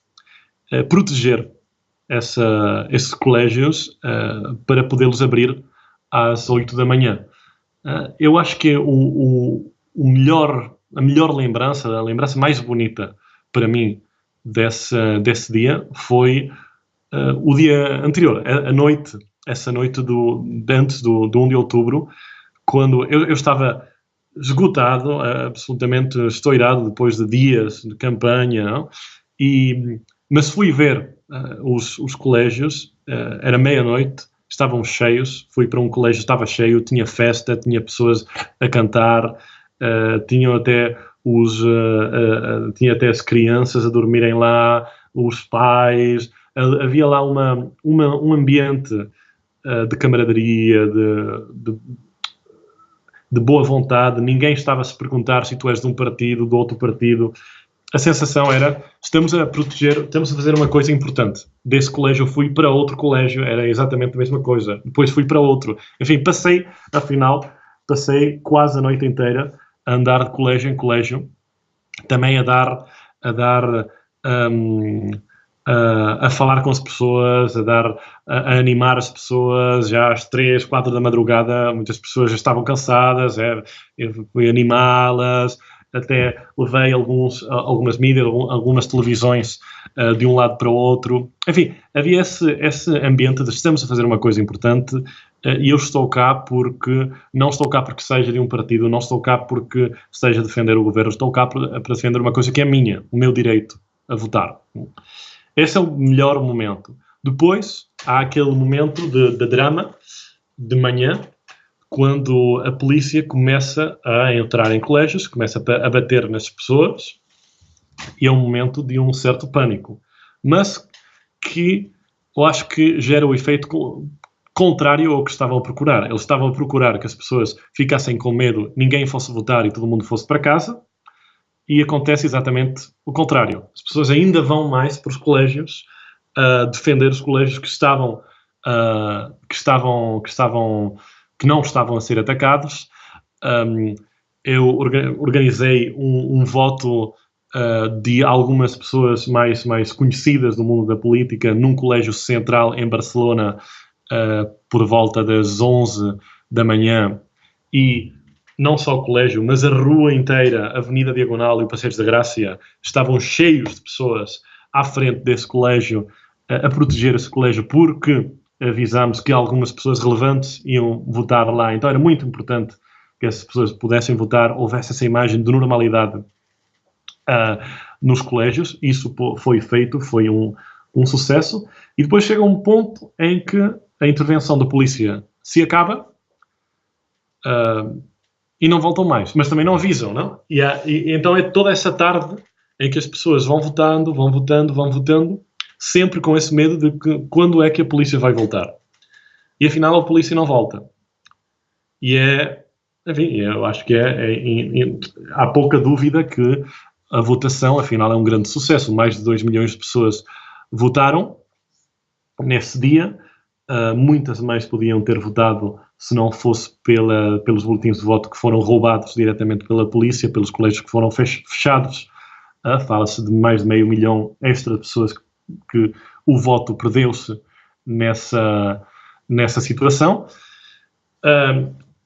proteger esses colégios para podê-los abrir às 8 da manhã. Eu acho que a melhor lembrança, a lembrança mais bonita para mim desse dia foi o dia anterior, essa noite antes do 1 de outubro, quando eu estava esgotado, absolutamente estourado depois de dias de campanha, não? Mas fui ver os colégios, era meia-noite, estavam cheios, fui para um colégio, estava cheio, tinha festa, tinha pessoas a cantar, tinha até as crianças a dormirem lá, os pais, havia lá um ambiente de camaraderia, de boa vontade, ninguém estava a se perguntar se tu és de um partido, do outro partido. A sensação era, estamos a fazer uma coisa importante. Desse colégio eu fui para outro colégio, era exatamente a mesma coisa. Depois fui para outro. Enfim, passei quase a noite inteira a andar de colégio em colégio, também a falar com as pessoas, a animar as pessoas. Já às 3, 4 da madrugada, muitas pessoas já estavam cansadas, eu fui animá-las, até levei algumas mídias, algumas televisões de um lado para o outro. Enfim, havia esse ambiente de estamos a fazer uma coisa importante e eu estou cá porque seja de um partido, não estou cá porque esteja a defender o governo, estou cá para defender uma coisa que é minha, o meu direito a votar. Esse é o melhor momento. Depois, há aquele momento de drama, de manhã, quando a polícia começa a entrar em colégios, começa a bater nas pessoas, e é um momento de um certo pânico. Mas que eu acho que gera o efeito contrário ao que estavam a procurar. Eles estavam a procurar que as pessoas ficassem com medo, ninguém fosse votar e todo mundo fosse para casa, e acontece exatamente o contrário. As pessoas ainda vão mais para os colégios defender os colégios que não estavam a ser atacados. Eu organizei um voto de algumas pessoas mais conhecidas do mundo da política num colégio central em Barcelona por volta das 11 da manhã, e não só o colégio, mas a rua inteira, a Avenida Diagonal e o Passeio da Grácia, estavam cheios de pessoas à frente desse colégio a proteger esse colégio, porque avisámos que algumas pessoas relevantes iam votar lá. Então era muito importante que essas pessoas pudessem votar, houvesse essa imagem de normalidade nos colégios. Isso foi feito, foi um sucesso. E depois chega um ponto em que a intervenção da polícia se acaba e não voltam mais. Mas também não avisam, não? E então é toda essa tarde em que as pessoas vão votando, sempre com esse medo de que quando é que a polícia vai voltar. E afinal a polícia não volta. E enfim, eu acho que há pouca dúvida que a votação, afinal, é um grande sucesso. Mais de 2 milhões de pessoas votaram nesse dia. Muitas mais podiam ter votado se não fosse pelos boletins de voto que foram roubados diretamente pela polícia, pelos colégios que foram fechados. Fala-se de mais de 500 mil extra de pessoas que o voto perdeu-se nessa situação.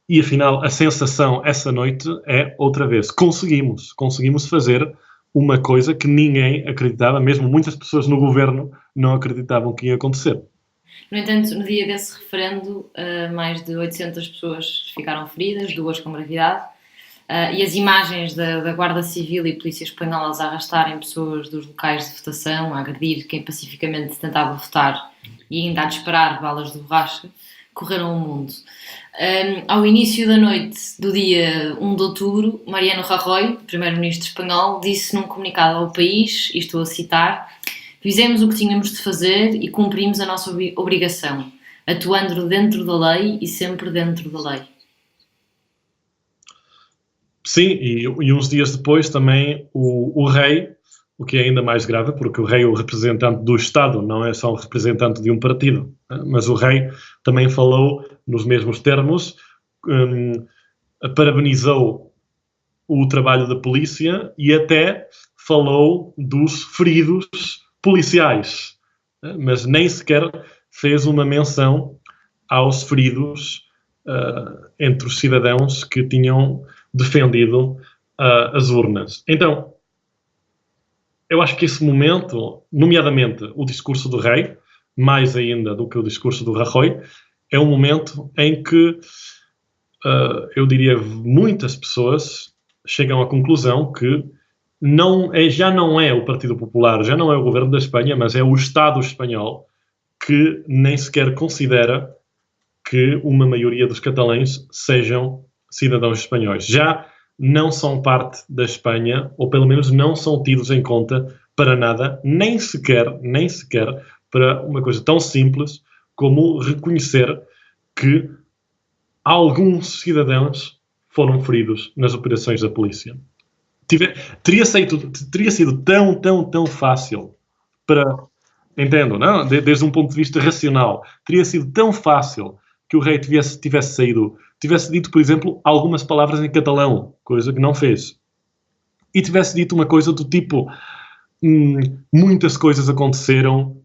E afinal, a sensação essa noite é, outra vez, conseguimos fazer uma coisa que ninguém acreditava, mesmo muitas pessoas no governo não acreditavam que ia acontecer. No entanto, no dia desse referendo, mais de 800 pessoas ficaram feridas, 2 com gravidade, e as imagens da Guarda Civil e Polícia Espanholas a arrastarem pessoas dos locais de votação, a agredir quem pacificamente tentava votar e ainda a disparar balas de borracha, correram o mundo. Ao início da noite do dia 1 de outubro, Mariano Rajoy, primeiro-ministro espanhol, disse num comunicado ao país, e estou a citar: "Fizemos o que tínhamos de fazer e cumprimos a nossa obrigação, atuando dentro da lei e sempre dentro da lei." Sim, e uns dias depois também o rei, o que é ainda mais grave, porque o rei é o representante do Estado, não é só o representante de um partido, mas o rei também falou nos mesmos termos, parabenizou o trabalho da polícia e até falou dos feridos policiais, mas nem sequer fez uma menção aos feridos entre os cidadãos que tinham defendido as urnas. Então, eu acho que esse momento, nomeadamente o discurso do rei, mais ainda do que o discurso do Rajoy, é um momento em que, eu diria, muitas pessoas chegam à conclusão que já não é o Partido Popular, já não é o governo da Espanha, mas é o Estado espanhol que nem sequer considera que uma maioria dos catalães sejam cidadãos espanhóis. Já não são parte da Espanha, ou pelo menos não são tidos em conta para nada, nem sequer para uma coisa tão simples como reconhecer que alguns cidadãos foram feridos nas operações da polícia. Teria sido tão fácil para... Entendo, não? Desde um ponto de vista racional, teria sido tão fácil que o rei tivesse dito, por exemplo, algumas palavras em catalão, coisa que não fez. E tivesse dito uma coisa do tipo: muitas coisas aconteceram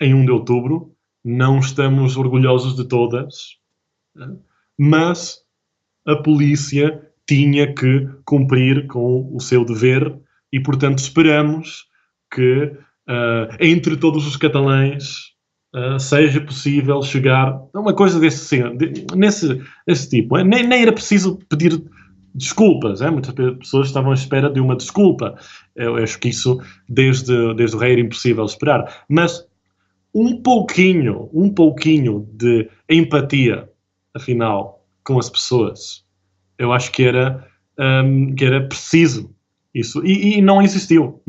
em 1 de outubro, não estamos orgulhosos de todas, mas a polícia tinha que cumprir com o seu dever e, portanto, esperamos que entre todos os catalães seja possível chegar a uma coisa nesse tipo. Nem era preciso pedir desculpas. Muitas pessoas estavam à espera de uma desculpa. Eu acho que isso, desde o rei, era impossível esperar. Mas um pouquinho de empatia, afinal, com as pessoas, eu acho que era preciso isso. E não existiu.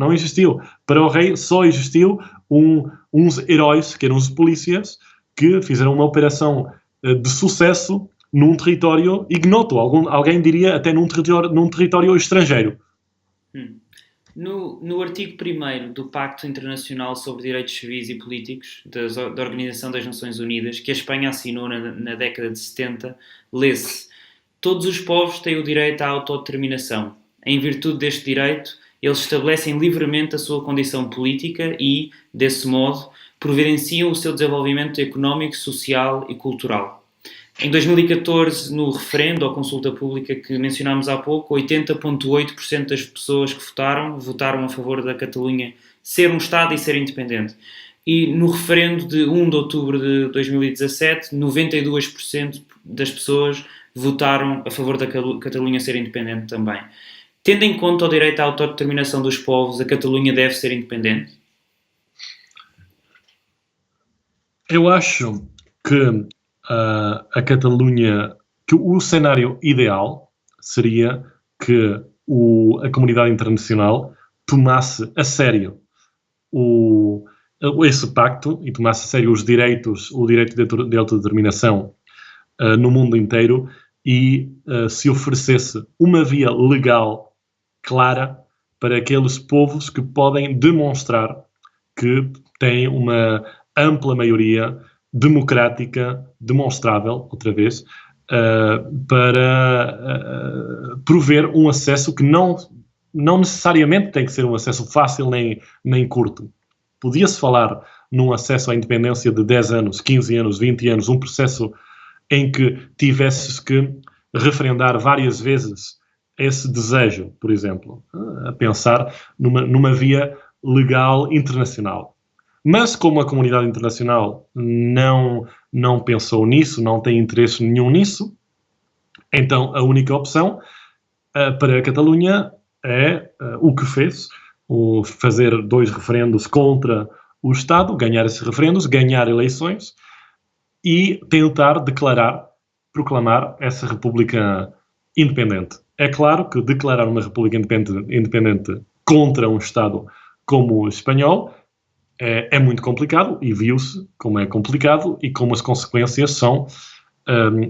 Para o rei só existiu uns heróis, que eram os polícias, que fizeram uma operação de sucesso num território ignoto. Alguém diria até num território estrangeiro. No artigo 1º do Pacto Internacional sobre Direitos Civis e Políticos da Organização das Nações Unidas, que a Espanha assinou na década de 70, lê-se: "Todos os povos têm o direito à autodeterminação. Em virtude deste direito, Eles estabelecem livremente a sua condição política e, desse modo, providenciam o seu desenvolvimento económico, social e cultural. Em 2014, no referendo ou consulta pública que mencionámos há pouco, 80,8% das pessoas que votaram a favor da Catalunha ser um Estado e ser independente. E no referendo de 1 de outubro de 2017, 92% das pessoas votaram a favor da Catalunha ser independente também. Tendo em conta o direito à autodeterminação dos povos, a Catalunha deve ser independente? Eu acho que a Catalunha, que o cenário ideal seria que a comunidade internacional tomasse a sério esse pacto e tomasse a sério o direito de autodeterminação no mundo inteiro e se oferecesse uma via legal clara para aqueles povos que podem demonstrar que têm uma ampla maioria democrática, demonstrável, outra vez, para prover um acesso que não necessariamente tem que ser um acesso fácil nem curto. Podia-se falar num acesso à independência de 10 anos, 15 anos, 20 anos, um processo em que tivesses que referendar várias vezes esse desejo, por exemplo, a pensar numa via legal internacional. Mas como a comunidade internacional não pensou nisso, não tem interesse nenhum nisso, então a única opção para a Catalunha é o que fez, fazer 2 referendos contra o Estado, ganhar esses referendos, ganhar eleições e tentar proclamar essa república independente. É claro que declarar uma república independente contra um Estado como o espanhol é muito complicado e viu-se como é complicado e como as consequências são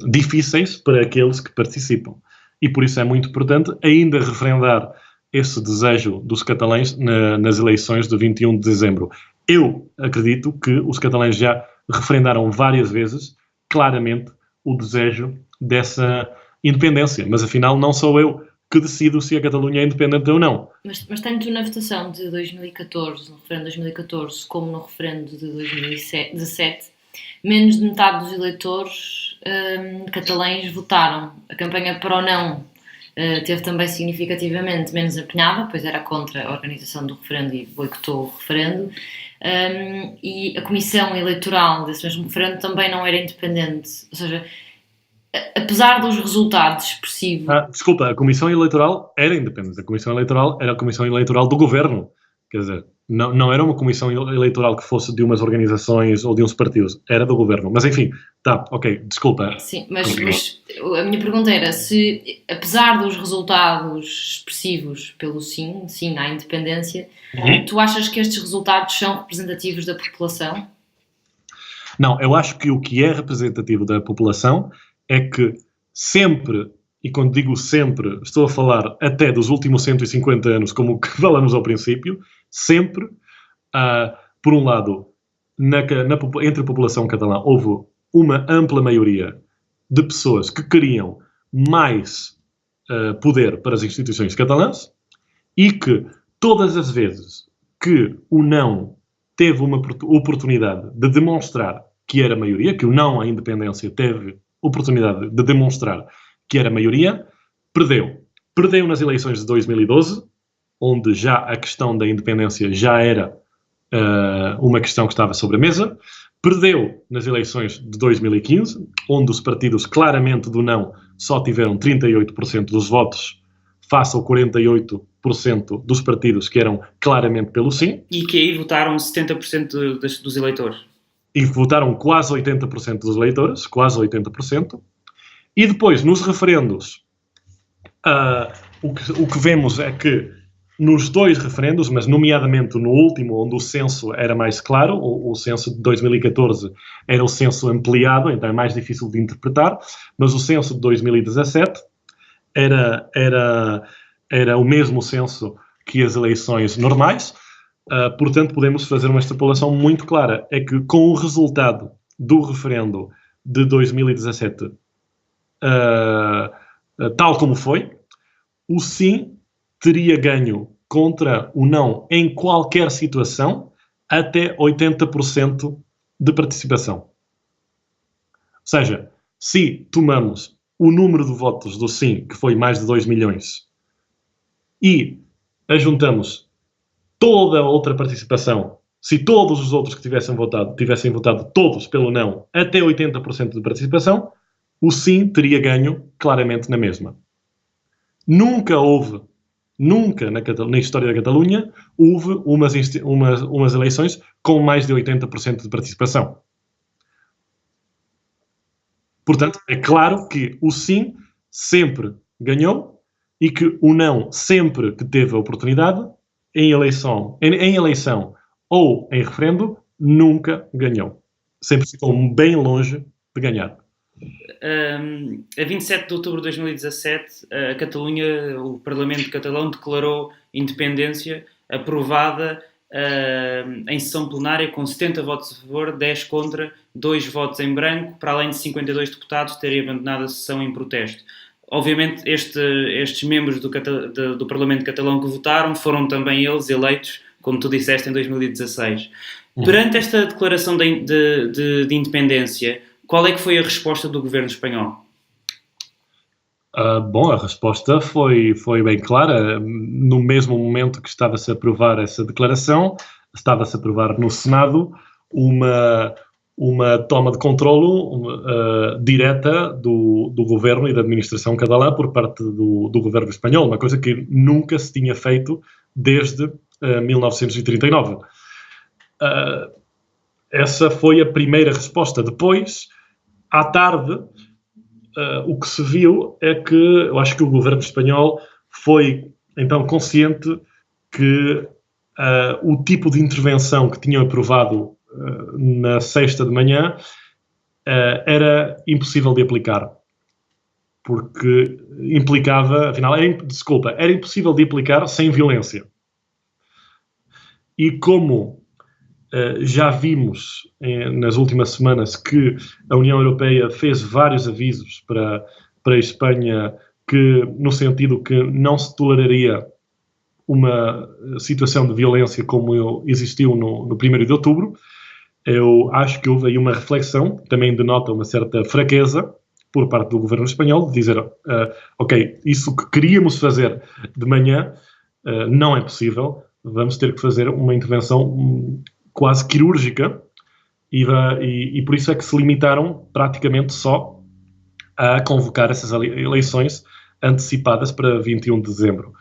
difíceis para aqueles que participam. E por isso é muito importante ainda referendar esse desejo dos catalães nas eleições de 21 de dezembro. Eu acredito que os catalães já referendaram várias vezes claramente o desejo dessa independência, mas afinal não sou eu que decido se a Catalunha é independente ou não. Mas tanto na votação de 2014, no referendo de 2014, como no referendo de 2017, menos de metade dos eleitores catalães votaram. A campanha para o não teve também significativamente menos empenhada, pois era contra a organização do referendo e boicotou o referendo. E a comissão eleitoral desse mesmo referendo também não era independente. Ou seja, apesar dos resultados expressivos... Desculpa, a Comissão Eleitoral era independente. A Comissão Eleitoral era a Comissão Eleitoral do Governo. Quer dizer, não era uma Comissão Eleitoral que fosse de umas organizações ou de uns partidos. Era do Governo. Mas enfim, ok, desculpa. Sim, mas a minha pergunta era se, apesar dos resultados expressivos pelo sim à independência, tu achas que estes resultados são representativos da população? Não, eu acho que o que é representativo da população é que sempre, e quando digo sempre, estou a falar até dos últimos 150 anos, como que falamos ao princípio, sempre, por um lado, entre a população catalã, houve uma ampla maioria de pessoas que queriam mais poder para as instituições catalãs e que todas as vezes que o não teve uma oportunidade de demonstrar que era maioria, que o não à independência teve oportunidade de demonstrar que era maioria, perdeu. Perdeu nas eleições de 2012, onde já a questão da independência já era uma questão que estava sobre a mesa. Perdeu nas eleições de 2015, onde os partidos claramente do não só tiveram 38% dos votos, face ao 48% dos partidos que eram claramente pelo sim. E que aí votaram 70% dos eleitores. E votaram quase 80% dos eleitores, quase 80%. E depois, nos referendos, o que vemos é que nos 2 referendos, mas nomeadamente no último, onde o censo era mais claro, o censo de 2014 era o censo ampliado, então é mais difícil de interpretar, mas o censo de 2017 era o mesmo censo que as eleições normais. Portanto, podemos fazer uma extrapolação muito clara. É que com o resultado do referendo de 2017, tal como foi, o sim teria ganho contra o não em qualquer situação até 80% de participação. Ou seja, se tomamos o número de votos do sim, que foi mais de 2 milhões, e ajuntamos toda a outra participação, se todos os outros que tivessem votado todos pelo não até 80% de participação, o sim teria ganho claramente na mesma. Nunca na história da Catalunha, houve umas eleições com mais de 80% de participação. Portanto, é claro que o sim sempre ganhou e que o não, sempre que teve a oportunidade, em eleição ou em referendo, nunca ganhou. Sempre ficou bem longe de ganhar. A 27 de outubro de 2017, a Catalunha, o Parlamento catalão, declarou independência, aprovada em sessão plenária com 70 votos a favor, 10 contra, 2 votos em branco, para além de 52 deputados terem abandonado a sessão em protesto. Obviamente, estes membros do Parlamento catalão que votaram foram também eles eleitos, como tu disseste, em 2016. Perante esta declaração de independência, qual é que foi a resposta do governo espanhol? Bom, a resposta foi bem clara. No mesmo momento que estava-se a aprovar essa declaração, estava-se a aprovar no Senado uma toma de controlo direta do governo e da administração catalã por parte do governo espanhol, uma coisa que nunca se tinha feito desde 1939. Essa foi a primeira resposta. Depois, à tarde, o que se viu é que eu acho que o governo espanhol foi então consciente que o tipo de intervenção que tinham aprovado na sexta de manhã era impossível de aplicar, porque implicava, afinal, era impossível de aplicar sem violência. E como já vimos nas últimas semanas que a União Europeia fez vários avisos para a Espanha no sentido que não se toleraria uma situação de violência como existiu no 1º de outubro, eu acho que houve aí uma reflexão, que também denota uma certa fraqueza por parte do governo espanhol, de dizer, ok, isso que queríamos fazer de manhã não é possível, vamos ter que fazer uma intervenção quase quirúrgica e por isso é que se limitaram praticamente só a convocar essas eleições antecipadas para 21 de dezembro.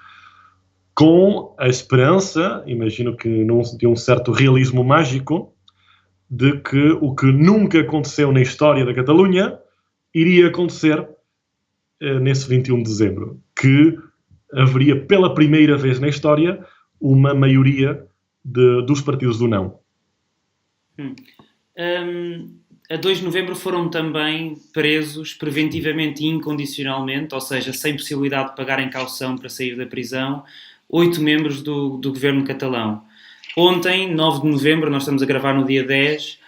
Com a esperança, imagino que de um certo realismo mágico, de que o que nunca aconteceu na história da Catalunha iria acontecer nesse 21 de dezembro. Que haveria pela primeira vez na história uma maioria dos partidos do não. A 2 de novembro foram também presos preventivamente e incondicionalmente, ou seja, sem possibilidade de pagarem caução para sair da prisão, 8 membros do governo catalão. Ontem, 9 de novembro, nós estamos a gravar no dia 10,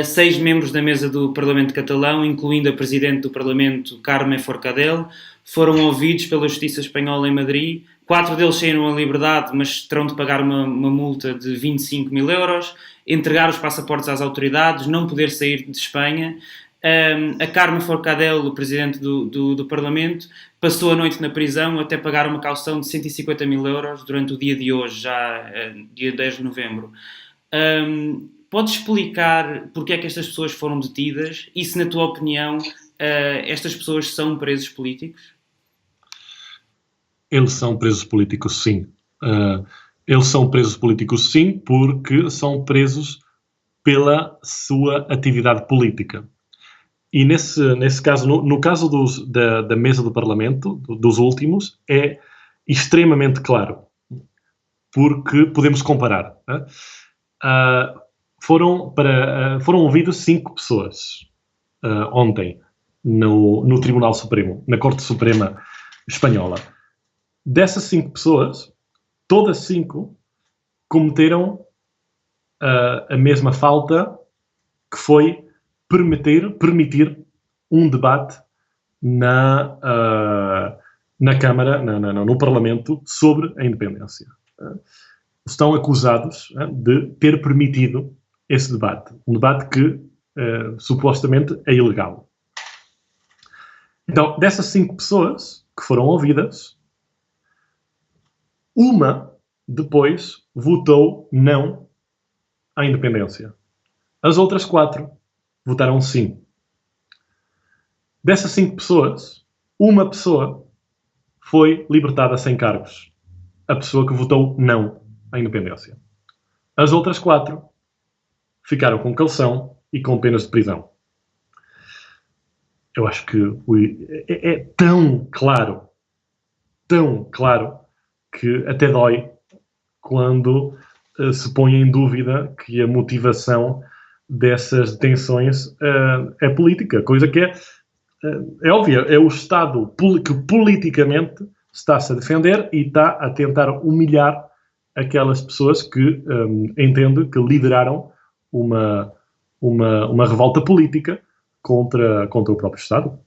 6 membros da mesa do Parlamento catalão, incluindo a Presidente do Parlamento, Carme Forcadell, foram ouvidos pela Justiça Espanhola em Madrid. 4 deles saíram em liberdade, mas terão de pagar uma multa de 25 mil euros, entregar os passaportes às autoridades, não poder sair de Espanha. A Carme Forcadell, o Presidente do Parlamento, passou a noite na prisão até pagar uma caução de 150 mil euros durante o dia de hoje, já dia 10 de novembro. Podes explicar porque é que estas pessoas foram detidas e se, na tua opinião, estas pessoas são presos políticos? Eles são presos políticos, sim. Eles são presos políticos, sim, porque são presos pela sua atividade política. E nesse caso, no caso da mesa do Parlamento, dos últimos, é extremamente claro, porque podemos comparar. Foram ouvidas 5 pessoas ontem no Tribunal Supremo, na Corte Suprema Espanhola. Dessas 5 pessoas, todas 5 cometeram a mesma falta, que foi permitir um debate na Câmara, no Parlamento, sobre a independência. estão acusados de ter permitido esse debate. Um debate que supostamente é ilegal. Então, dessas 5 pessoas que foram ouvidas, uma depois votou não à independência. As outras 4 votaram sim. Dessas 5 pessoas, uma pessoa foi libertada sem cargos. A pessoa que votou não à independência. As outras 4 ficaram com caução e com penas de prisão. Eu acho que é tão claro, que até dói quando se põe em dúvida que a motivação dessas detenções é política, coisa que é óbvia. É o Estado que politicamente está-se a defender e está a tentar humilhar aquelas pessoas que entendem que lideraram uma revolta política contra o próprio Estado.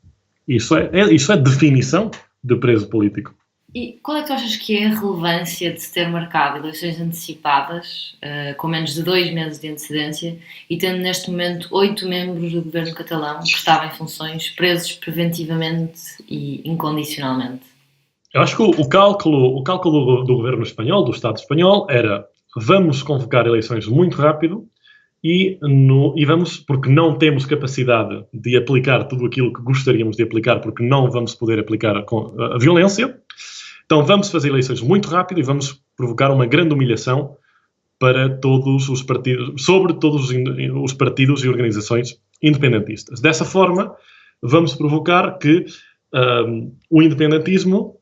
Isso é definição de preso político. E qual é que tu achas que é a relevância de se ter marcado eleições antecipadas, com menos de 2 meses de antecedência, e tendo neste momento 8 membros do governo catalão que estavam em funções presos preventivamente e incondicionalmente? Eu acho que o cálculo do governo espanhol, do Estado espanhol, era: vamos convocar eleições muito rápido e vamos, porque não temos capacidade de aplicar tudo aquilo que gostaríamos de aplicar, porque não vamos poder aplicar a violência. Então vamos fazer eleições muito rápido e vamos provocar uma grande humilhação para todos os partidos, sobre todos os partidos e organizações independentistas. Dessa forma, vamos provocar que o independentismo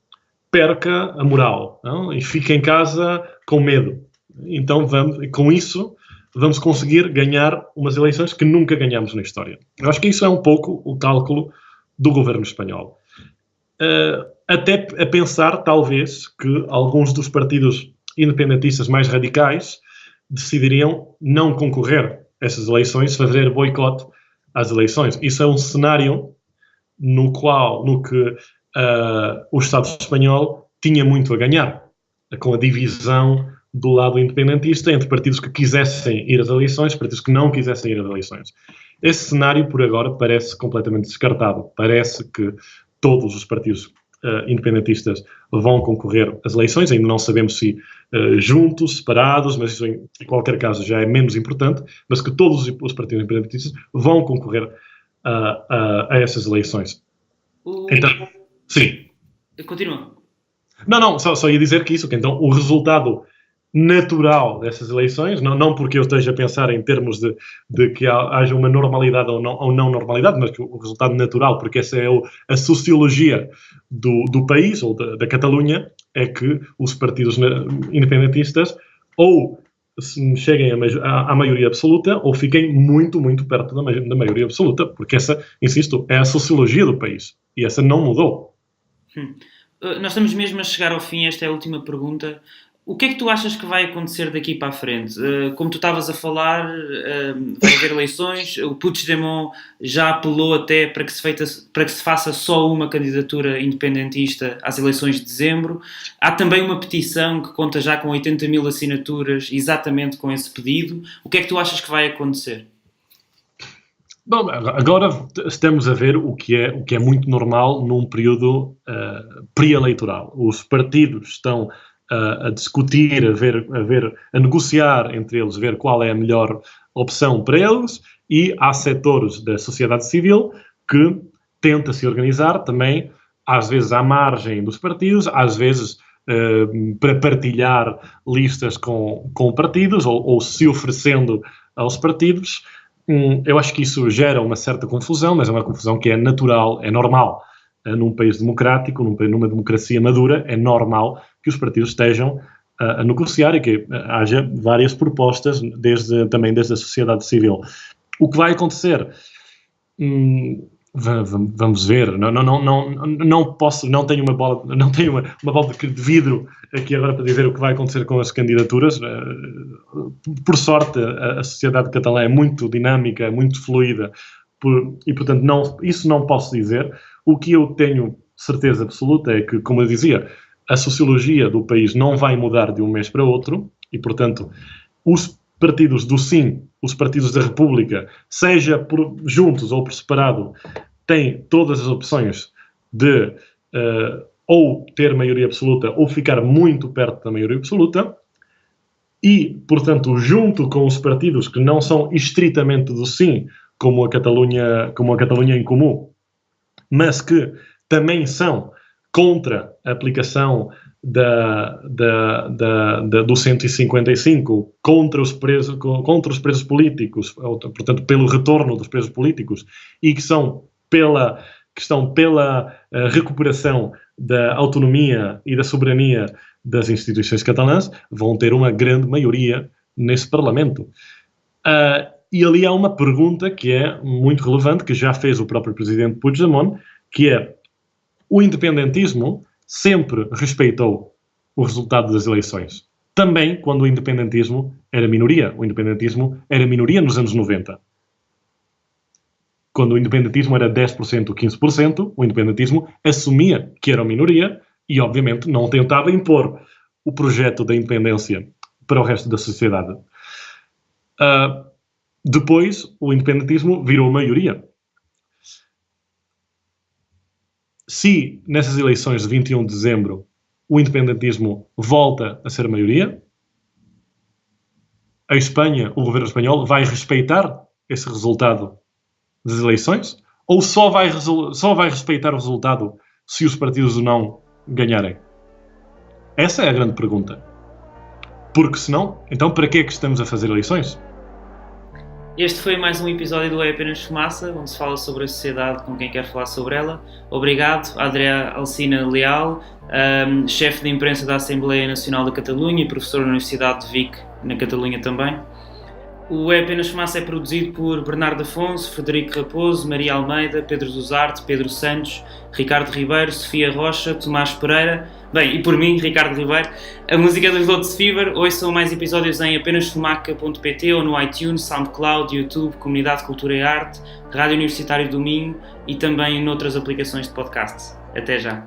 perca a moral, não? E fique em casa com medo. Então, com isso, vamos conseguir ganhar umas eleições que nunca ganhamos na história. Eu acho que isso é um pouco o cálculo do governo espanhol. Até a pensar, talvez, que alguns dos partidos independentistas mais radicais decidiriam não concorrer a essas eleições, fazer boicote às eleições. Isso é um cenário no que o Estado espanhol tinha muito a ganhar, com a divisão do lado independentista entre partidos que quisessem ir às eleições e partidos que não quisessem ir às eleições. Esse cenário, por agora, parece completamente descartado. Parece que todos os partidos independentistas vão concorrer às eleições. Ainda não sabemos se juntos, separados, mas isso em qualquer caso já é menos importante, mas que todos os partidos independentistas vão concorrer a essas eleições. Então, sim. Continua. Não, só ia dizer que então o resultado natural dessas eleições, não porque eu esteja a pensar em termos de que haja uma normalidade ou não normalidade, mas que o resultado natural, porque essa é a sociologia do país, ou da Catalunha, é que os partidos independentistas ou cheguem à maioria absoluta ou fiquem muito, muito perto da maioria absoluta, porque essa, insisto, é a sociologia do país e essa não mudou. Nós estamos mesmo a chegar ao fim. Esta é a última pergunta. O que é que tu achas que vai acontecer daqui para a frente? Como tu estavas a falar, vai haver eleições. O Puigdemont já apelou até para que se faça só uma candidatura independentista às eleições de dezembro. Há também uma petição que conta já com 80 mil assinaturas exatamente com esse pedido. O que é que tu achas que vai acontecer? Bom, agora estamos a ver o que é muito normal num período pré-eleitoral. Os partidos estão a discutir, a negociar entre eles, ver qual é a melhor opção para eles, e há setores da sociedade civil que tenta se organizar também, às vezes à margem dos partidos, às vezes para partilhar listas com partidos ou se oferecendo aos partidos. Eu acho que isso gera uma certa confusão, mas é uma confusão que é natural, é normal. Num país democrático, numa democracia madura, é normal que os partidos estejam a negociar e que haja várias propostas, também desde a sociedade civil. O que vai acontecer? Vamos ver. Não posso, não tenho uma bola de vidro aqui agora para dizer o que vai acontecer com as candidaturas. Por sorte, a sociedade catalã é muito dinâmica, muito fluida, e portanto isso não posso dizer. O que eu tenho certeza absoluta é que, como eu dizia, a sociologia do país não vai mudar de um mês para outro e, portanto, os partidos do sim, os partidos da República, seja por juntos ou por separado, têm todas as opções de ou ter maioria absoluta ou ficar muito perto da maioria absoluta e, portanto, junto com os partidos que não são estritamente do sim, como a Catalunha em Comum, mas que também são contra a aplicação do 155, contra os presos políticos, portanto, pelo retorno dos presos políticos, e que estão pela recuperação da autonomia e da soberania das instituições catalãs, vão ter uma grande maioria nesse Parlamento. E ali há uma pergunta que é muito relevante, que já fez o próprio presidente Puigdemont, que é: o independentismo sempre respeitou o resultado das eleições. Também quando o independentismo era minoria. O independentismo era minoria nos anos 90. Quando o independentismo era 10%, 15%, o independentismo assumia que era uma minoria e, obviamente, não tentava impor o projeto da independência para o resto da sociedade. Depois, o independentismo virou maioria. Se, nessas eleições de 21 de dezembro, o independentismo volta a ser maioria, a Espanha, o governo espanhol, vai respeitar esse resultado das eleições? Ou só vai respeitar o resultado se os partidos não ganharem? Essa é a grande pergunta. Porque senão, então para que é que estamos a fazer eleições? Este foi mais um episódio do É Apenas Fumaça, onde se fala sobre a sociedade com quem quer falar sobre ela. Obrigado, Adrià Alsina Leal, chefe de imprensa da Assembleia Nacional da Catalunha e professor na Universidade de Vic, na Catalunha também. O É Apenas Fumaça é produzido por Bernardo Afonso, Frederico Raposo, Maria Almeida, Pedro Duzarte, Pedro Santos, Ricardo Ribeiro, Sofia Rocha, Tomás Pereira, bem, e por mim, Ricardo Ribeiro. A música dos Lotus Fever. Ouçam mais episódios em apenasfumaca.pt ou no iTunes, SoundCloud, YouTube, Comunidade Cultura e Arte, Rádio Universitário do Minho e também noutras aplicações de podcast. Até já!